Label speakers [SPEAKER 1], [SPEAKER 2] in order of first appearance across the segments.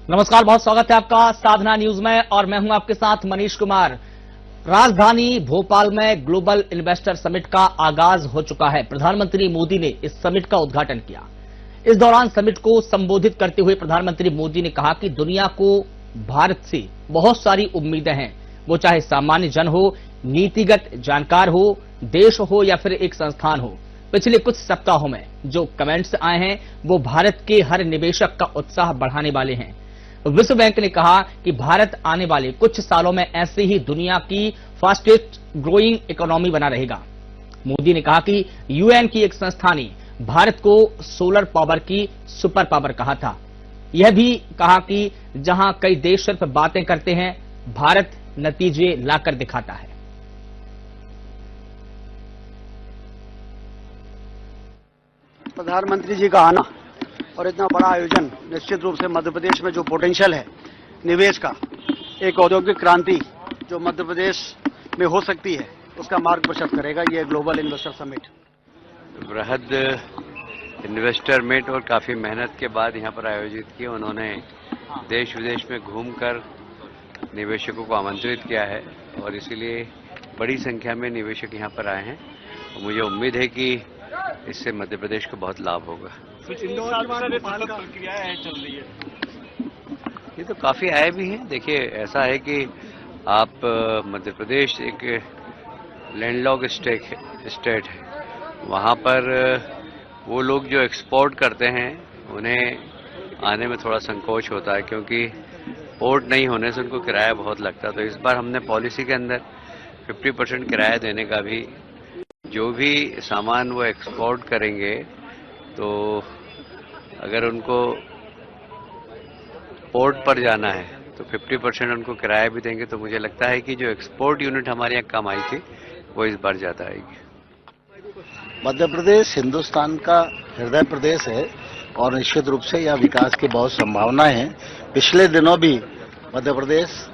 [SPEAKER 1] नमस्कार, बहुत स्वागत है आपका साधना न्यूज में और मैं हूं आपके साथ मनीष कुमार। राजधानी भोपाल में ग्लोबल इन्वेस्टर समिट का आगाज हो चुका है। प्रधानमंत्री मोदी ने इस समिट का उद्घाटन किया। इस दौरान समिट को संबोधित करते हुए प्रधानमंत्री मोदी ने कहा कि दुनिया को भारत से बहुत सारी उम्मीदें हैं, वो चाहे सामान्य जन हो, नीतिगत जानकार हो, देश हो या फिर एक संस्थान हो। पिछले कुछ सप्ताहों में जो कमेंट्स आए हैं वो भारत के हर निवेशक का उत्साह बढ़ाने वाले हैं। विश्व बैंक ने कहा कि भारत आने वाले कुछ सालों में ऐसे ही दुनिया की फास्टेस्ट ग्रोइंग इकोनॉमी बना रहेगा। मोदी ने कहा कि यूएन की एक संस्था ने भारत को सोलर पावर की सुपर पावर कहा था। यह भी कहा कि जहां कई देश सिर्फ बातें करते हैं, भारत नतीजे लाकर दिखाता है।
[SPEAKER 2] प्रधानमंत्री जी का आना और इतना बड़ा आयोजन निश्चित रूप से मध्य प्रदेश में जो पोटेंशियल है निवेश का, एक औद्योगिक क्रांति जो मध्य प्रदेश में हो सकती है, उसका मार्ग प्रशस्त करेगा ये ग्लोबल इन्वेस्टर समिट।
[SPEAKER 3] बृहद इन्वेस्टर मीट और काफ़ी मेहनत के बाद यहाँ पर आयोजित किए। उन्होंने देश विदेश में घूमकर निवेशकों को आमंत्रित किया है और इसीलिए बड़ी संख्या में निवेशक यहाँ पर आए हैं। और मुझे उम्मीद है कि इससे मध्य प्रदेश को बहुत लाभ होगा। ये तो काफी आए भी हैं। देखिए, ऐसा है कि आप मध्य प्रदेश एक लैंडलॉक स्टेट है, वहाँ पर वो लोग जो एक्सपोर्ट करते हैं उन्हें आने में थोड़ा संकोच होता है, क्योंकि पोर्ट नहीं होने से उनको किराया बहुत लगता है। तो इस बार हमने पॉलिसी के अंदर 50% किराया देने का भी, जो भी सामान वो एक्सपोर्ट करेंगे तो अगर उनको पोर्ट पर जाना है तो 50% उनको किराया भी देंगे। तो मुझे लगता है कि जो एक्सपोर्ट यूनिट हमारे यहाँ कम आई थी वो इस बार ज़्यादा आएगी।
[SPEAKER 4] मध्य प्रदेश हिंदुस्तान का हृदय प्रदेश है और निश्चित रूप से यह विकास की बहुत संभावनाएं हैं। पिछले दिनों भी मध्य प्रदेश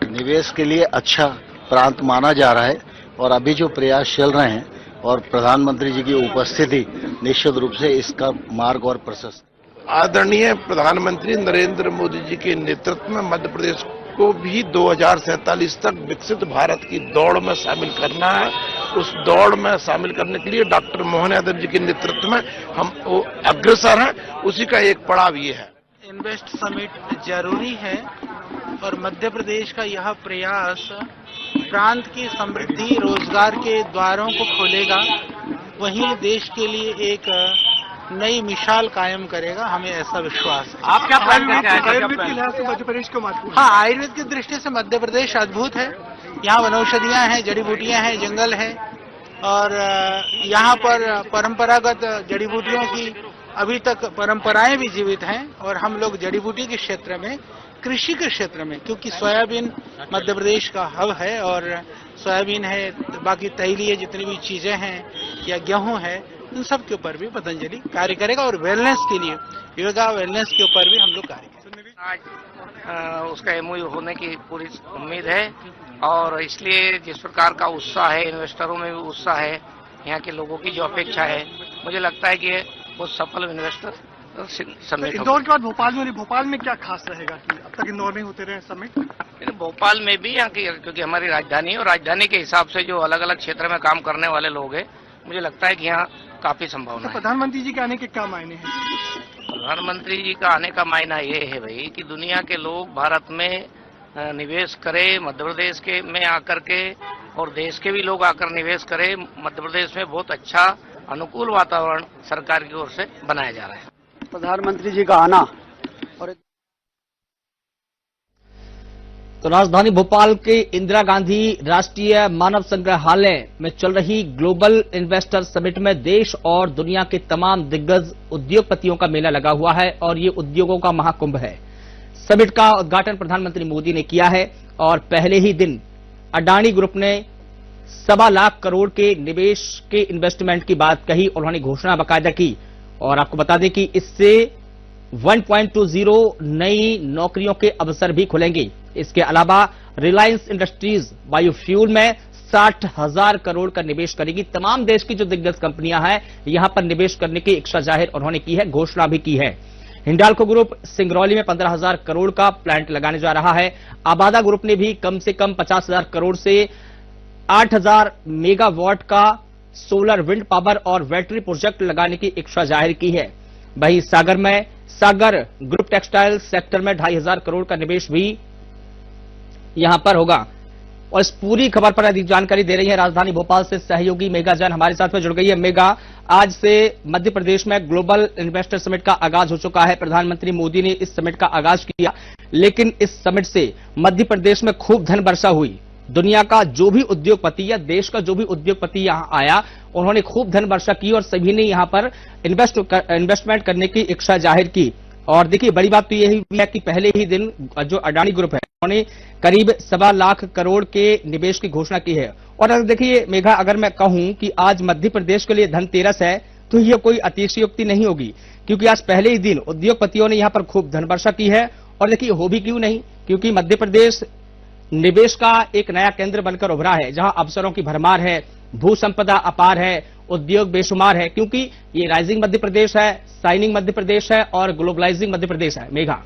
[SPEAKER 4] निवेश के लिए अच्छा प्रांत माना जा रहा है और अभी जो प्रयास चल रहे हैं और प्रधानमंत्री जी की उपस्थिति निश्चित रूप से इसका मार्ग और प्रशस्त।
[SPEAKER 5] आदरणीय प्रधानमंत्री नरेंद्र मोदी जी के नेतृत्व में मध्य प्रदेश को भी 2047 तक विकसित भारत की दौड़ में शामिल करना है। उस दौड़ में शामिल करने के लिए डॉक्टर मोहन यादव जी के नेतृत्व में हम अग्रसर हैं। उसी का एक पड़ाव ये है।
[SPEAKER 6] इन्वेस्ट समिट जरूरी है और मध्य प्रदेश का यह प्रयास प्रांत की समृद्धि, रोजगार के द्वारों को खोलेगा, वहीं देश के लिए एक नई मिसाल कायम करेगा, हमें ऐसा विश्वास है।
[SPEAKER 1] आप क्या प्लान करके आए?
[SPEAKER 2] आयुर्वेद के लिहाज से मध्य प्रदेश को महत्वपूर्ण।
[SPEAKER 6] हाँ, आयुर्वेद की दृष्टि से मध्य प्रदेश अद्भुत है। यहाँ वनौषधियाँ हैं, जड़ी बूटियाँ हैं, जंगल है और यहाँ पर परंपरागत जड़ी बूटियों की अभी तक परंपराएं भी जीवित हैं और हम लोग जड़ी बूटी के क्षेत्र में, कृषि के क्षेत्र में, क्योंकि सोयाबीन मध्य प्रदेश का हब है और सोयाबीन है, बाकी तैलीय जितनी भी चीजें हैं या गेहूं है, इन सब के ऊपर भी पतंजलि कार्य करेगा और वेलनेस के लिए, योगा वेलनेस के ऊपर भी हम लोग कार्य करेंगे।
[SPEAKER 7] आज उसका एमओयू होने की पूरी उम्मीद है और इसलिए जिस प्रकार का उत्साह है, इन्वेस्टरों में भी उत्साह है, यहाँ के लोगों की जो अपेक्षा है, मुझे लगता है कि बहुत सफल इन्वेस्टर समिट।
[SPEAKER 2] इंदौर के बाद भोपाल में क्या खास रहेगा कि अब तक इंदौर में होते रहे समिट?
[SPEAKER 7] भोपाल में भी यहाँ की, क्योंकि हमारी राजधानी है और राजधानी के हिसाब से जो अलग अलग क्षेत्र में काम करने वाले लोग हैं, मुझे लगता है कि यहाँ काफी संभावना है।
[SPEAKER 2] प्रधानमंत्री जी के आने के क्या मायने हैं?
[SPEAKER 7] प्रधानमंत्री जी का आने का मायना ये है भाई कि दुनिया के लोग भारत में निवेश करें, मध्य प्रदेश के में आकर के, और देश के भी लोग आकर निवेश करें। मध्य प्रदेश में बहुत अच्छा अनुकूल वातावरण सरकार की ओर से बनाया जा रहा है।
[SPEAKER 2] प्रधानमंत्री जी का आना और
[SPEAKER 1] तो राजधानी भोपाल के इंदिरा गांधी राष्ट्रीय मानव संग्रहालय में चल रही ग्लोबल इन्वेस्टर समिट में देश और दुनिया के तमाम दिग्गज उद्योगपतियों का मेला लगा हुआ है और ये उद्योगों का महाकुंभ है। समिट का उद्घाटन प्रधानमंत्री मोदी ने किया है और पहले ही दिन अडानी ग्रुप ने 1.25 लाख करोड़ के निवेश के इन्वेस्टमेंट की बात कही। उन्होंने घोषणा बाकायदा की और आपको बता दें कि इससे 1.20 नई नौकरियों के अवसर भी खुलेंगे। इसके अलावा रिलायंस इंडस्ट्रीज बायोफ्यूल में 60,000 करोड़ का निवेश करेगी। तमाम देश की जो दिग्गज कंपनियां हैं यहां पर निवेश करने की इच्छा जाहिर उन्होंने की है, घोषणा भी की है। हिंडाल्को ग्रुप सिंगरौली में 15,000 करोड़ का प्लांट लगाने जा रहा है। आबादा ग्रुप ने भी कम से कम 50,000 करोड़ से 8,000 मेगावाट का सोलर विंड पावर और बैटरी प्रोजेक्ट लगाने की इच्छा जाहिर की है। वहीं सागर ग्रुप टेक्सटाइल सेक्टर में 2,500 करोड़ का निवेश भी यहां पर होगा। और इस पूरी खबर पर अधिक जानकारी दे रही है राजधानी भोपाल से सहयोगी मेघा जैन हमारे साथ में जुड़ गई है। मेघा, आज से मध्य प्रदेश में ग्लोबल इन्वेस्टर समिट का आगाज हो चुका है। प्रधानमंत्री मोदी ने इस समिट का आगाज किया, लेकिन इस समिट से मध्य प्रदेश में खूब धन वर्षा हुई। दुनिया का जो भी उद्योगपति या देश का जो भी उद्योगपति यहां आया, उन्होंने खूब धन वर्षा की और सभी ने यहां पर इन्वेस्टमेंट करने की इच्छा जाहिर की। और देखिए, बड़ी बात तो यही है कि पहले ही दिन जो अडानी ग्रुप है, उन्होंने करीब 1.25 लाख करोड़ के निवेश की घोषणा की है। और अगर देखिए मेघा, अगर मैं कहूं कि आज मध्य प्रदेश के लिए धनतेरस है, तो यह कोई अतिशयोक्ति नहीं होगी, क्योंकि आज पहले ही दिन उद्योगपतियों ने यहां पर खूब धन वर्षा की है। और देखिए, हो भी क्यों नहीं, क्योंकि मध्य प्रदेश निवेश का एक नया केंद्र बनकर उभरा है, जहां अवसरों की भरमार है, भू संपदा अपार है, उद्योग बेशुमार है, क्योंकि ये राइजिंग मध्य प्रदेश है, शाइनिंग मध्य प्रदेश है और ग्लोबलाइजिंग मध्य प्रदेश है। मेघा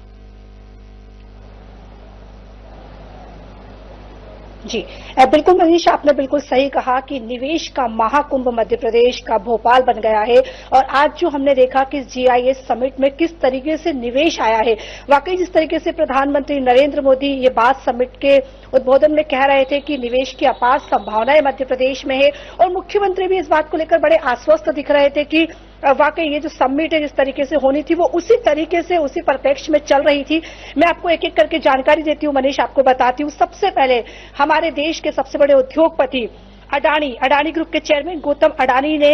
[SPEAKER 8] जी, बिल्कुल मनीष, आपने बिल्कुल सही कहा कि निवेश का महाकुंभ मध्य प्रदेश का भोपाल बन गया है। और आज जो हमने देखा कि GIS समिट में किस तरीके से निवेश आया है, वाकई जिस तरीके से प्रधानमंत्री नरेंद्र मोदी ये बात समिट के उद्बोधन में कह रहे थे कि निवेश की अपार संभावनाएं मध्य प्रदेश में है, और मुख्यमंत्री भी इस बात को लेकर बड़े आश्वस्त दिख रहे थे कि वाकई ये जो समिट है जिस तरीके से होनी थी वो उसी तरीके से उसी परिप्रेक्ष्य में चल रही थी। मैं आपको एक एक करके जानकारी देती हूँ मनीष, आपको बताती हूँ। सबसे पहले हमारे देश के सबसे बड़े उद्योगपति अडानी ग्रुप के चेयरमैन गौतम अडानी ने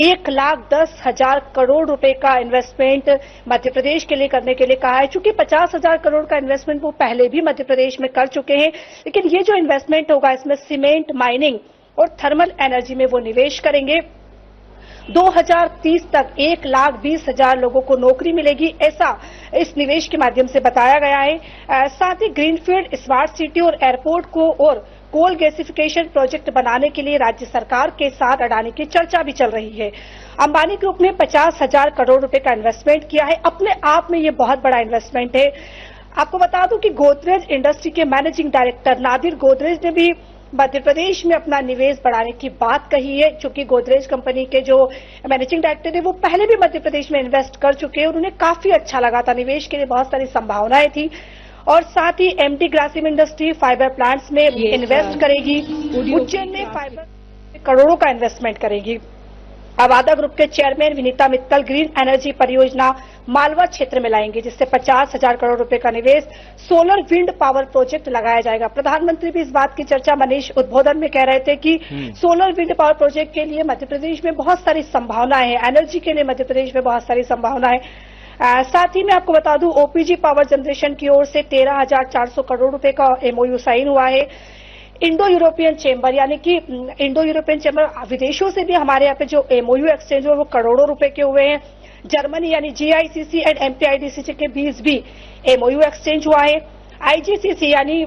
[SPEAKER 8] 1,10,000 करोड़ रुपए का इन्वेस्टमेंट मध्य प्रदेश के लिए करने के लिए कहा है। चूंकि 50,000 करोड़ का इन्वेस्टमेंट वो पहले भी मध्य प्रदेश में कर चुके हैं, लेकिन ये जो इन्वेस्टमेंट होगा इसमें सीमेंट, माइनिंग और थर्मल एनर्जी में वो निवेश करेंगे। 2030 तक 1,20,000 लोगों को नौकरी मिलेगी, ऐसा इस निवेश के माध्यम से बताया गया है। साथ ही ग्रीनफील्ड स्मार्ट सिटी और एयरपोर्ट को और कोल गैसिफिकेशन प्रोजेक्ट बनाने के लिए राज्य सरकार के साथ अडानी की चर्चा भी चल रही है। अंबानी ग्रुप ने 50,000 करोड़ रुपए का इन्वेस्टमेंट किया है। अपने आप में ये बहुत बड़ा इन्वेस्टमेंट है। आपको बता दूं कि गोदरेज इंडस्ट्री के मैनेजिंग डायरेक्टर नादिर गोदरेज ने भी मध्य प्रदेश में अपना निवेश बढ़ाने की बात कही है। चूंकि गोदरेज कंपनी के जो मैनेजिंग डायरेक्टर है वो पहले भी मध्य प्रदेश में इन्वेस्ट कर चुके हैं और उन्हें काफी अच्छा लगा था, निवेश के लिए बहुत सारी संभावनाएं थी। और साथ ही MD Grasim industry fibre plants में इन्वेस्ट करेगी। उज्जैन में फाइबर करोड़ों का इन्वेस्टमेंट करेगी। आबादा ग्रुप के chairman Vinita Mittal green energy परियोजना मालवा क्षेत्र में लाएंगे, जिससे 50,000 करोड़ रुपए का निवेश सोलर विंड पावर प्रोजेक्ट लगाया जाएगा। प्रधानमंत्री भी इस बात की चर्चा मनीष उद्बोधन में कह रहे थे कि सोलर विंड पावर प्रोजेक्ट के लिए मध्य प्रदेश में बहुत सारी संभावनाएं हैं, एनर्जी के लिए मध्य प्रदेश में बहुत सारी संभावनाएं। साथ ही मैं आपको बता दूं OPG पावर जनरेशन की ओर से 13,400 करोड़ रुपए का MOU साइन हुआ है। इंडो यूरोपियन चेंबर यानी कि इंडो यूरोपियन चेंबर विदेशों से भी हमारे यहाँ पे जो MOU एक्सचेंज हुए वो करोड़ों रुपए के हुए हैं। जर्मनी यानी GICC एंड MPIDCC के बीच भी MOU एक्सचेंज हुआ है। IGCC यानी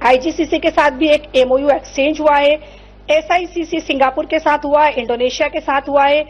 [SPEAKER 8] IGCC के साथ भी एक MOU एक्सचेंज हुआ है। SICC सिंगापुर के साथ हुआ है, इंडोनेशिया के साथ हुआ है,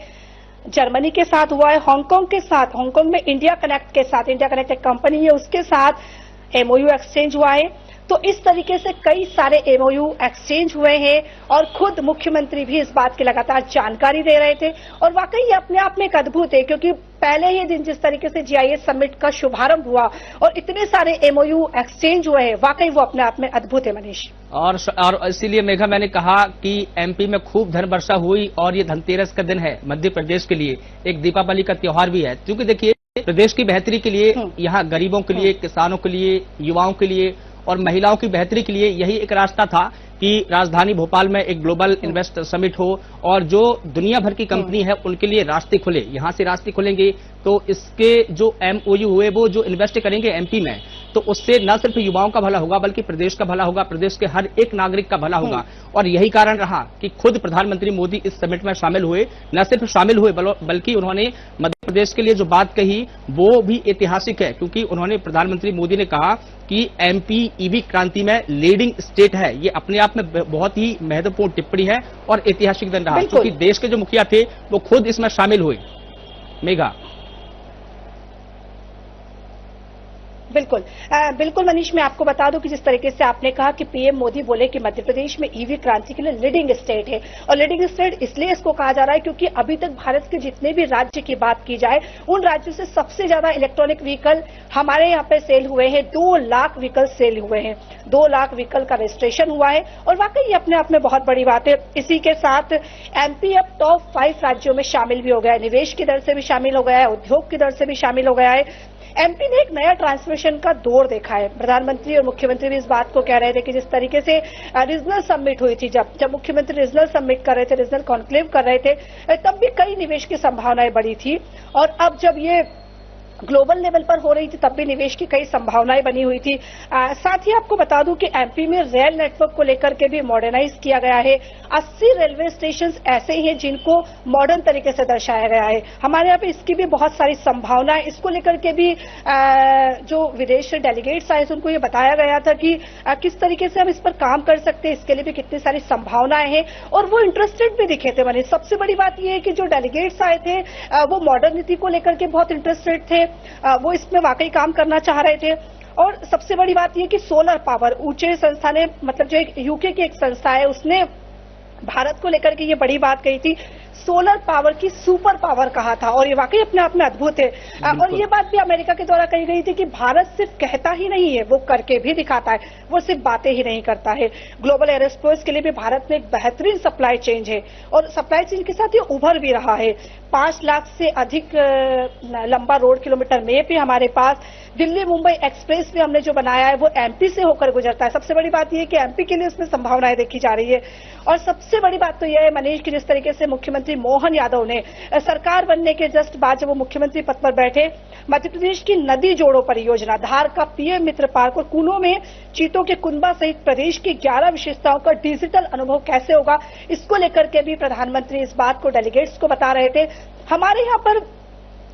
[SPEAKER 8] जर्मनी के साथ हुआ है, हांगकांग के साथ, हांगकांग में इंडिया कनेक्ट के साथ, इंडिया कनेक्ट एक कंपनी है उसके साथ MOU एक्सचेंज हुआ है। तो इस तरीके से कई सारे MOU एक्सचेंज हुए हैं और खुद मुख्यमंत्री भी इस बात की लगातार जानकारी दे रहे थे। और वाकई ये अपने आप में एक अद्भुत है, क्योंकि पहले ही दिन जिस तरीके से GIS समिट का शुभारंभ हुआ और इतने सारे MOU एक्सचेंज हुए हैं, वाकई वो अपने आप में अद्भुत है मनीष। और इसीलिए मेघा मैंने कहा कि MP में खूब धन वर्षा हुई और ये धनतेरस का दिन है मध्य प्रदेश के लिए, एक दीपावली का त्योहार भी है। क्योंकि देखिए, प्रदेश की बेहतरी के लिए, यहाँ गरीबों के लिए, किसानों के लिए, युवाओं के लिए और महिलाओं की बेहतरी के लिए यही एक रास्ता था कि राजधानी भोपाल में एक ग्लोबल इन्वेस्टर समिट हो और जो दुनिया भर की कंपनी है उनके लिए रास्ते खुले। यहां से रास्ते खुलेंगे तो इसके जो MOU हुए वो जो इन्वेस्ट करेंगे MP में, तो उससे न सिर्फ युवाओं का भला होगा बल्कि प्रदेश का भला होगा, प्रदेश के हर एक नागरिक का भला होगा। और यही कारण रहा कि खुद प्रधानमंत्री मोदी इस समिट में शामिल हुए। न सिर्फ शामिल हुए बल्कि उन्होंने मध्य प्रदेश के लिए जो बात कही वो भी ऐतिहासिक है, क्योंकि उन्होंने प्रधानमंत्री मोदी ने कहा कि MP EV क्रांति में लीडिंग स्टेट है। ये अपने आप में बहुत ही महत्वपूर्ण टिप्पणी है और ऐतिहासिक दिन रहा, क्योंकि देश के जो मुखिया थे वो खुद इसमें शामिल हुए। मेघा बिल्कुल बिल्कुल मनीष, मैं आपको बता दूं कि जिस तरीके से आपने कहा कि पीएम मोदी बोले कि मध्य प्रदेश में ईवी क्रांति के लिए लीडिंग स्टेट है, और लीडिंग स्टेट इसलिए इसको कहा जा रहा है क्योंकि अभी तक भारत के जितने भी राज्य की बात की जाए, उन राज्यों से सबसे ज्यादा इलेक्ट्रॉनिक व्हीकल हमारे यहाँ पे सेल हुए हैं। 2 लाख व्हीकल सेल हुए हैं, 2 लाख व्हीकल का रजिस्ट्रेशन हुआ है, और वाकई ये अपने आप में बहुत बड़ी बात है। इसी के साथ एमपी अब टॉप 5 राज्यों में शामिल भी हो गया है, निवेश की दर से भी शामिल हो गया है, उद्योग की दर से भी शामिल हो गया है। एमपी ने एक नया ट्रांसफॉर्मेशन का दौर देखा है। प्रधानमंत्री और मुख्यमंत्री भी इस बात को कह रहे थे कि जिस तरीके से रीजनल समिट हुई थी, जब मुख्यमंत्री रीजनल समिट कर रहे थे, रीजनल कॉन्क्लेव कर रहे थे, तब भी कई निवेश की संभावनाएं बढ़ी थी, और अब जब ये ग्लोबल लेवल पर हो रही थी तब भी निवेश की कई संभावनाएं बनी हुई थी। साथ ही आपको बता दूं कि एमपी में रेल नेटवर्क को लेकर के भी मॉडर्नाइज किया गया है। 80 रेलवे स्टेशन ऐसे ही हैं जिनको मॉडर्न तरीके से दर्शाया गया है। हमारे यहाँ पे इसकी भी बहुत सारी संभावनाएं, इसको लेकर के भी जो विदेश से डेलीगेट्स आए थे उनको ये बताया गया था कि किस तरीके से हम इस पर काम कर सकते हैं, इसके लिए भी कितनी सारी संभावनाएं हैं, और वो इंटरेस्टेड भी दिखे थे। मैंने सबसे बड़ी बात यह है कि जो डेलीगेट्स आए थे वो मॉडर्न नीति को लेकर के बहुत इंटरेस्टेड थे, वो इसमें वाकई काम करना चाह रहे थे। और सबसे बड़ी बात यह कि सोलर पावर, ऊंचे संस्था ने, मतलब जो एक यूके की एक संस्था है, उसने भारत को लेकर के ये बड़ी बात कही थी, सोलर पावर की सुपर पावर कहा था, और ये वाकई अपने आप में अद्भुत है। और ये बात भी अमेरिका के द्वारा कही गई थी कि भारत सिर्फ कहता ही नहीं है, वो करके भी दिखाता है, वो सिर्फ बातें ही नहीं करता है। ग्लोबल एरोस्पेस के लिए भी भारत में एक बेहतरीन सप्लाई चेन है, और सप्लाई चेन के साथ ये उभर भी रहा है। 5 लाख से अधिक लंबा रोड किलोमीटर में भी हमारे पास दिल्ली मुंबई एक्सप्रेस भी हमने जो बनाया है वो एमपी से होकर गुजरता है। सबसे बड़ी बात यह है कि एमपी के लिए उसमें संभावनाएं देखी जा रही है। और सबसे बड़ी बात तो यह है मनीष की जिस तरीके से मुख्यमंत्री मोहन यादव ने सरकार बनने के जस्ट बाद जब वो मुख्यमंत्री पद पर बैठे, मध्य प्रदेश की नदी जोड़ो परियोजना, धार का पीएम मित्र पार्क और कूनो में चीतों के कुनबा सहित प्रदेश की 11 विशेषताओं का डिजिटल अनुभव कैसे होगा, इसको लेकर के भी प्रधानमंत्री इस बात को डेलीगेट्स को बता रहे थे। हमारे यहाँ पर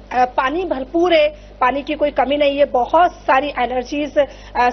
[SPEAKER 8] पानी भरपूर है, पानी की कोई कमी नहीं है, बहुत सारी एनर्जीज,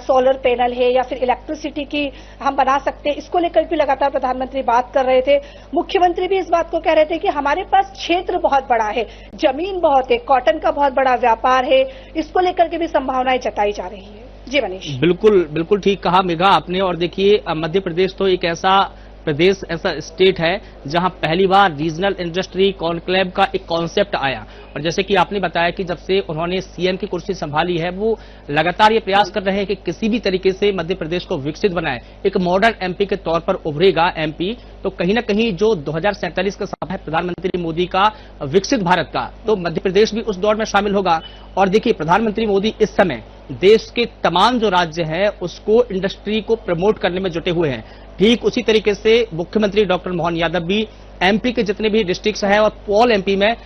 [SPEAKER 8] सोलर पैनल है या फिर इलेक्ट्रिसिटी की हम बना सकते हैं, इसको लेकर भी लगातार प्रधानमंत्री बात कर रहे थे। मुख्यमंत्री भी इस बात को कह रहे थे कि हमारे पास क्षेत्र बहुत बड़ा है, जमीन बहुत है, कॉटन का बहुत बड़ा व्यापार है, इसको लेकर के भी संभावनाएं जताई जा रही है। जी मनीष,
[SPEAKER 1] बिल्कुल बिल्कुल ठीक कहा मेघा आपने। और देखिए मध्य प्रदेश तो एक ऐसा प्रदेश, ऐसा स्टेट है जहां पहली बार रीजनल इंडस्ट्री कॉन्क्लेव का एक कॉन्सेप्ट आया, और जैसे कि आपने बताया कि जब से उन्होंने सीएम की कुर्सी संभाली है वो लगातार ये प्रयास कर रहे हैं कि किसी भी तरीके से मध्य प्रदेश को विकसित बनाए, एक मॉडर्न एमपी के तौर पर उभरेगा एमपी। तो कहीं ना कहीं जो 2047 का सपना है प्रधानमंत्री मोदी का विकसित भारत का, तो मध्य प्रदेश भी उस दौर में शामिल होगा। और देखिए प्रधानमंत्री मोदी इस समय देश के तमाम जो राज्य हैं उसको इंडस्ट्री को प्रमोट करने में जुटे हुए हैं। ठीक उसी तरीके से मुख्यमंत्री डॉक्टर मोहन यादव भी एमपी के जितने भी डिस्ट्रिक्ट्स हैं और पॉल एमपी में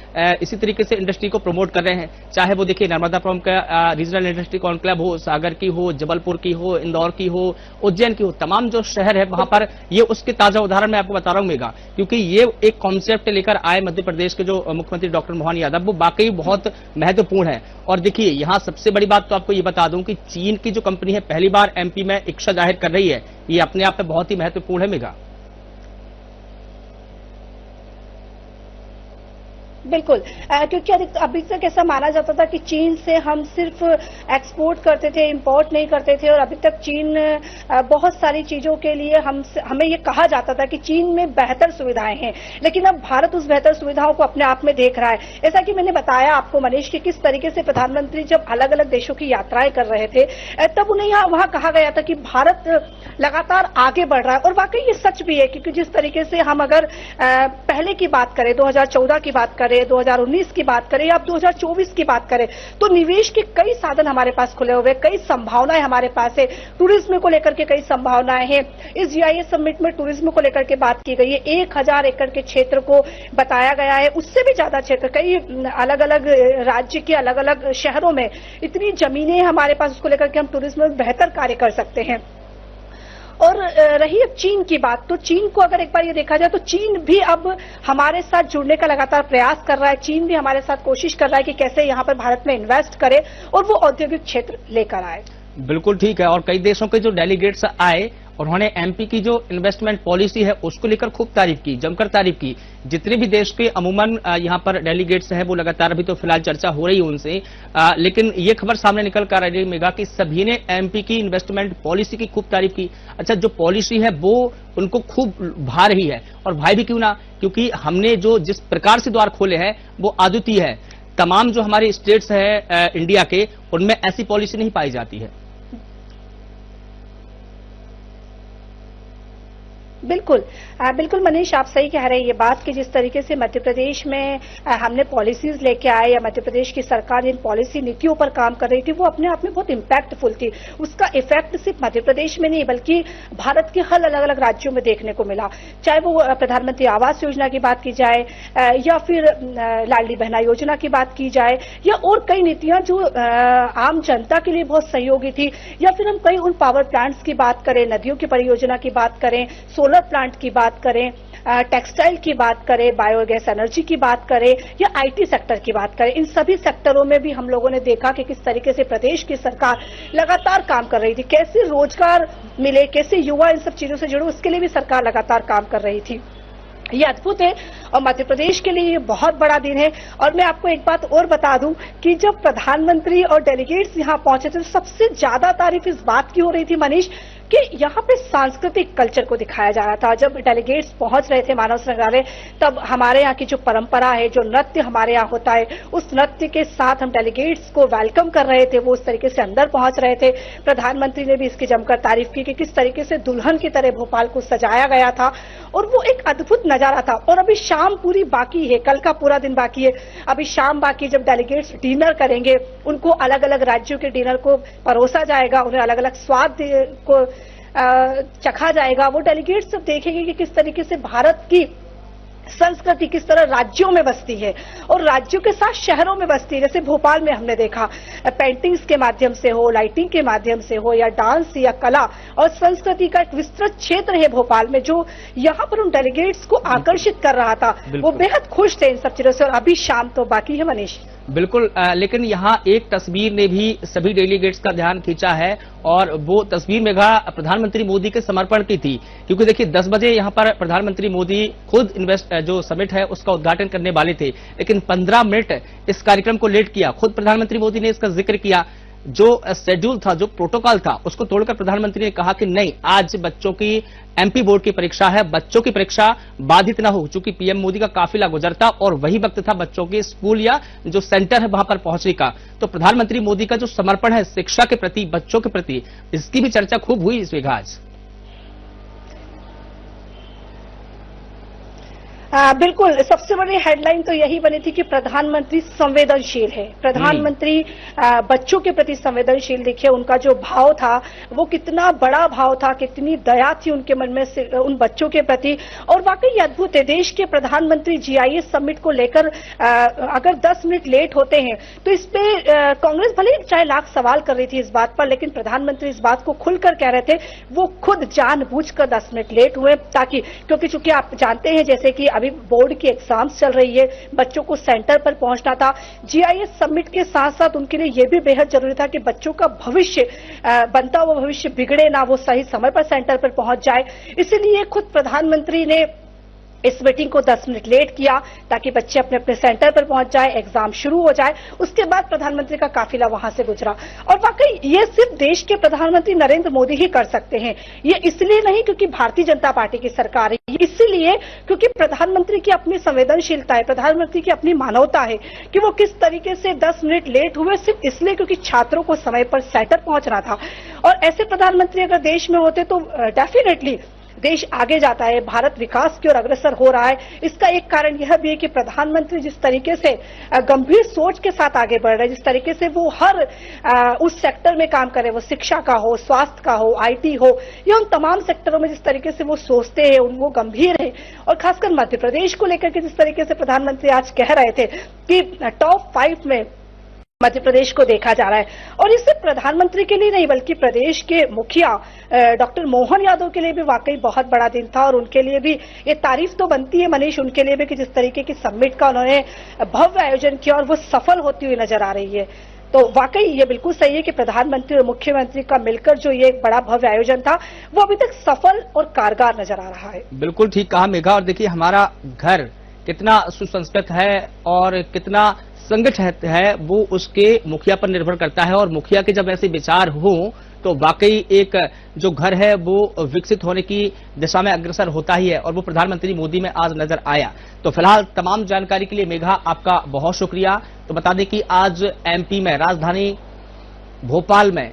[SPEAKER 1] इसी तरीके से इंडस्ट्री को प्रमोट कर रहे हैं, चाहे वो देखिए नर्मदापुरम का रीजनल इंडस्ट्री कॉन्क्लेव हो, सागर की हो, जबलपुर की हो, इंदौर की हो, उज्जैन की हो, तमाम जो शहर है वहां पर ये उसके ताजा उदाहरण मैं आपको बता रहा हूं मेघा, क्योंकि ये एक कॉन्सेप्ट लेकर आए मध्य प्रदेश के जो मुख्यमंत्री डॉक्टर मोहन यादव, वो वाकई बहुत महत्वपूर्ण है। और देखिए यहां सबसे बड़ी बात तो आपको ये बता दूं कि चीन की जो कंपनी है पहली बार एमपी में इच्छा जाहिर कर रही है, ये अपने आप में बहुत ही महत्वपूर्ण है मेघा।
[SPEAKER 8] बिल्कुल, क्योंकि अभी तक ऐसा माना जाता था कि चीन से हम सिर्फ एक्सपोर्ट करते थे, इंपोर्ट नहीं करते थे, और अभी तक चीन बहुत सारी चीजों के लिए हमें ये कहा जाता था कि चीन में बेहतर सुविधाएं हैं, लेकिन अब भारत उस बेहतर सुविधाओं को अपने आप में देख रहा है। ऐसा कि मैंने बताया आपको मनीष कि किस तरीके से प्रधानमंत्री जब अलग अलग देशों की यात्राएं कर रहे थे तब उन्हें वहां कहा गया था कि भारत लगातार आगे बढ़ रहा है, और वाकई ये सच भी है, क्योंकि जिस तरीके से हम अगर पहले की बात करें, 2014 की बात करें, 2019 की बात करें या 2024 की बात करें, तो निवेश के कई साधन हमारे पास खुले हुए, कई संभावनाएं हमारे पास है। टूरिज्म को लेकर के कई संभावनाएं हैं। इस जीआईएस समिट में टूरिज्म को लेकर के बात की गई है। 1000 एकड़ के क्षेत्र को बताया गया है, उससे भी ज्यादा क्षेत्र कई अलग अलग राज्य के अलग अलग शहरों में इतनी जमीनें हमारे पास, उसको लेकर के हम टूरिज्म में बेहतर कार्य कर सकते हैं। और रही अब चीन की बात, तो चीन को अगर एक बार ये देखा जाए तो चीन भी अब हमारे साथ जुड़ने का लगातार प्रयास कर रहा है। चीन भी हमारे साथ कोशिश कर रहा है कि कैसे यहाँ पर भारत में इन्वेस्ट करे और वो औद्योगिक क्षेत्र लेकर आए।
[SPEAKER 1] बिल्कुल ठीक है। और कई देशों के जो डेलीगेट्स आए उन्होंने एमपी की जो इन्वेस्टमेंट पॉलिसी है उसको लेकर खूब तारीफ की, जमकर तारीफ की। जितने भी देश के अमूमन यहां पर डेलीगेट्स हैं वो लगातार अभी तो फिलहाल चर्चा हो रही है उनसे, लेकिन ये खबर सामने निकल कर आ रही है मेगा कि सभी ने एमपी की इन्वेस्टमेंट पॉलिसी की खूब तारीफ की। अच्छा, जो पॉलिसी है वो उनको खूब भा रही है, और भाई भी क्यों ना, क्योंकि हमने जो जिस प्रकार से द्वार खोले हैं वो अद्वितीय है। तमाम जो हमारे स्टेट्स है इंडिया के, उनमें ऐसी पॉलिसी नहीं पाई जाती है।
[SPEAKER 8] बिल्कुल बिल्कुल मनीष, आप सही कह रहे हैं ये बात कि जिस तरीके से मध्य प्रदेश में हमने पॉलिसीज लेके आए या मध्य प्रदेश की सरकार जिन पॉलिसी नीतियों पर काम कर रही थी वो अपने आप में बहुत इम्पैक्टफुल थी। उसका इफेक्ट सिर्फ मध्य प्रदेश में नहीं बल्कि भारत के हर अलग अलग राज्यों में देखने को मिला। चाहे वो प्रधानमंत्री आवास योजना की बात की जाए या फिर लाडली बहना योजना की बात की जाए या और कई नीतियां जो आम जनता के लिए बहुत सहयोगी थी, या फिर हम कई उन पावर प्लांट्स की बात करें, नदियों की परियोजना की बात करें, सोलर प्लांट की बात करें, टेक्सटाइल की बात करें, बायोगैस एनर्जी की बात करें या आईटी सेक्टर की बात करें, इन सभी सेक्टरों में भी हम लोगों ने देखा कि किस तरीके से प्रदेश की सरकार लगातार काम कर रही थी। कैसे रोजगार मिले, कैसे युवा इन सब चीजों से जुड़े, उसके लिए भी सरकार लगातार काम कर रही थी। ये अद्भुत है और मध्य प्रदेश के लिए ये बहुत बड़ा दिन है। और मैं आपको एक बात और बता दूं कि जब प्रधानमंत्री और डेलीगेट्स यहां पहुंचे थे तो सबसे ज्यादा तारीफ इस बात की हो रही थी मनीष कि यहाँ पे सांस्कृतिक कल्चर को दिखाया जा रहा था। जब डेलीगेट्स पहुंच रहे थे मानव संग्रहालय तब हमारे यहाँ की जो परंपरा है, जो नृत्य हमारे यहाँ होता है, उस नृत्य के साथ हम डेलीगेट्स को वेलकम कर रहे थे, वो उस तरीके से अंदर पहुंच रहे थे। प्रधानमंत्री ने भी इसकी जमकर तारीफ की कि किस तरीके से दुल्हन की तरह भोपाल को सजाया गया था और वो एक अद्भुत नजारा था। और अभी शाम पूरी बाकी है, कल का पूरा दिन बाकी है, अभी शाम बाकी। जब डेलीगेट्स डिनर करेंगे उनको अलग अलग राज्यों के डिनर को परोसा जाएगा, उन्हें अलग अलग स्वाद को चखा जाएगा। वो डेलीगेट्स सब देखेंगे कि किस तरीके से भारत की संस्कृति किस तरह राज्यों में बसती है और राज्यों के साथ शहरों में बसती है। जैसे भोपाल में हमने देखा पेंटिंग्स के माध्यम से हो, लाइटिंग के माध्यम से हो, या डांस या कला और संस्कृति का एक विस्तृत क्षेत्र है भोपाल में जो यहाँ पर उन डेलीगेट्स को आकर्षित कर रहा था। वो बेहद खुश थे इन सब चीजों से। और अभी शाम तो बाकी है मनीष।
[SPEAKER 1] बिल्कुल, लेकिन यहाँ एक तस्वीर ने भी सभी डेलीगेट्स का ध्यान खींचा है और वो तस्वीर मेघा प्रधानमंत्री मोदी के समर्पण की थी। क्योंकि देखिए 10 बजे यहाँ पर प्रधानमंत्री मोदी खुद जो समिट है उसका उद्घाटन करने वाले थे, लेकिन 15 मिनट इस कार्यक्रम को लेट किया। खुद प्रधानमंत्री मोदी ने इसका जिक्र किया। जो शेड्यूल था, जो प्रोटोकॉल था, उसको तोड़कर प्रधानमंत्री ने कहा कि नहीं, आज बच्चों की एमपी बोर्ड की परीक्षा है, बच्चों की परीक्षा बाधित न हो। चूंकि पीएम मोदी का काफिला गुजरता और वही वक्त था बच्चों के स्कूल या जो सेंटर है वहां पर पहुंचने का। तो प्रधानमंत्री मोदी का जो समर्पण है शिक्षा के प्रति, बच्चों के प्रति, इसकी भी चर्चा खूब हुई इस विघा आज।
[SPEAKER 8] बिल्कुल, सबसे बड़ी हेडलाइन तो यही बनी थी कि प्रधानमंत्री संवेदनशील है। प्रधानमंत्री बच्चों के प्रति संवेदनशील दिखे। उनका जो भाव था वो कितना बड़ा भाव था, कितनी दया थी उनके मन में उन बच्चों के प्रति। और वाकई अद्भुत है, देश के प्रधानमंत्री जीआईएस समिट को लेकर अगर 10 मिनट लेट होते हैं तो इस पे कांग्रेस भले चाहे लाख सवाल कर रही थी इस बात पर, लेकिन प्रधानमंत्री इस बात को खुलकर कह रहे थे। वो खुद जानबूझकर 10 मिनट लेट हुए ताकि, क्योंकि चूंकि आप जानते हैं जैसे कि अभी बोर्ड की एग्जाम्स चल रही है, बच्चों को सेंटर पर पहुंचना था। जीआईएस समिट के साथ साथ उनके लिए यह भी बेहद जरूरी था कि बच्चों का भविष्य बनता हुआ भविष्य बिगड़े ना, वो सही समय पर सेंटर पर पहुंच जाए। इसीलिए खुद प्रधानमंत्री ने इस मीटिंग को 10 मिनट लेट किया ताकि बच्चे अपने अपने सेंटर पर पहुंच जाए, एग्जाम शुरू हो जाए। उसके बाद प्रधानमंत्री का काफिला वहां से गुजरा। और वाकई ये सिर्फ देश के प्रधानमंत्री नरेंद्र मोदी ही कर सकते हैं। ये इसलिए नहीं क्योंकि भारतीय जनता पार्टी की सरकार है, इसलिए क्योंकि प्रधानमंत्री की अपनी संवेदनशीलता है, प्रधानमंत्री की अपनी मानवता है कि वो किस तरीके से 10 मिनट लेट हुए सिर्फ इसलिए क्योंकि छात्रों को समय पर सेंटर पहुंचना था। और ऐसे प्रधानमंत्री अगर देश में होते तो डेफिनेटली देश आगे जाता है, भारत विकास की ओर अग्रसर हो रहा है। इसका एक कारण यह भी है कि प्रधानमंत्री जिस तरीके से गंभीर सोच के साथ आगे बढ़ रहे हैं, जिस तरीके से वो हर उस सेक्टर में काम करे, वो शिक्षा का हो, स्वास्थ्य का हो, आईटी हो, या उन तमाम सेक्टरों में जिस तरीके से वो सोचते हैं, वो गंभीर है। और खासकर मध्य प्रदेश को लेकर के जिस तरीके से प्रधानमंत्री आज कह रहे थे कि टॉप 5 में मध्य प्रदेश को देखा जा रहा है। और इससे प्रधानमंत्री के लिए नहीं बल्कि प्रदेश के मुखिया डॉक्टर मोहन यादव के लिए भी वाकई बहुत बड़ा दिन था। और उनके लिए भी ये तारीफ तो बनती है मनीष, उनके लिए भी कि जिस तरीके की समिट का उन्होंने भव्य आयोजन किया और वो सफल होती हुई नजर आ रही है। तो वाकई ये बिल्कुल सही है कि प्रधानमंत्री और मुख्यमंत्री का मिलकर जो ये एक बड़ा भव्य आयोजन था वो अभी तक सफल और कारगर नजर आ रहा है।
[SPEAKER 1] बिल्कुल ठीक कहा मेघा। और देखिए हमारा घर कितना सुसंस्कृत है और कितना संगठित है वो उसके मुखिया पर निर्भर करता है, और मुखिया के जब ऐसे विचार हो तो वाकई एक जो घर है वो विकसित होने की दिशा में अग्रसर होता ही है, और वो प्रधानमंत्री मोदी में आज नजर आया। तो फिलहाल तमाम जानकारी के लिए मेघा आपका बहुत शुक्रिया। तो बता दें कि आज एमपी में राजधानी भोपाल में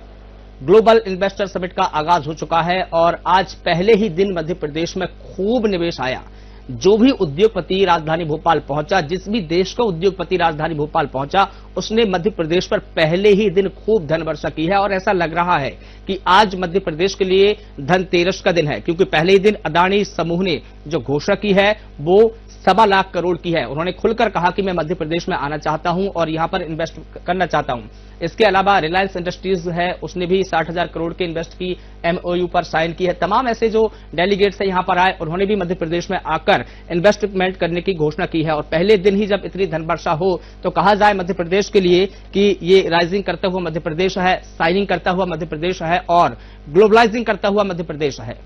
[SPEAKER 1] ग्लोबल इन्वेस्टर समिट का आगाज हो चुका है, और आज पहले ही दिन मध्य प्रदेश में खूब निवेश आया। जो भी उद्योगपति राजधानी भोपाल पहुंचा, जिस भी देश का उद्योगपति राजधानी भोपाल पहुंचा, उसने मध्य प्रदेश पर पहले ही दिन खूब धन वर्षा की है। और ऐसा लग रहा है कि आज मध्य प्रदेश के लिए धनतेरस का दिन है, क्योंकि पहले ही दिन अदानी समूह ने जो घोषणा की है वो 1.25 लाख करोड़ की है। उन्होंने खुलकर कहा कि मैं मध्य प्रदेश में आना चाहता हूं और यहां पर इन्वेस्ट करना चाहता हूं। इसके अलावा रिलायंस इंडस्ट्रीज है, उसने भी 60,000 करोड़ के इन्वेस्ट की एमओयू पर साइन की है। तमाम ऐसे जो डेलीगेट्स है यहां पर आए, उन्होंने भी मध्य प्रदेश में आकर इन्वेस्टमेंट करने की घोषणा की है। और पहले दिन ही जब इतनी धन वर्षा हो तो कहा जाए मध्य प्रदेश के लिए कि ये राइजिंग करता हुआ मध्य प्रदेश है, साइनिंग करता हुआ मध्य प्रदेश है और ग्लोबलाइजिंग करता हुआ मध्य प्रदेश है।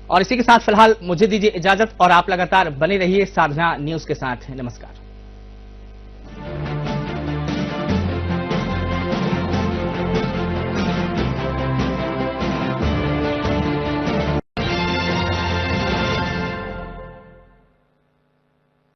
[SPEAKER 1] और इसी के साथ फिलहाल मुझे दीजिए इजाजत, और आप लगातार बने रहिए साधना न्यूज के साथ। नमस्कार।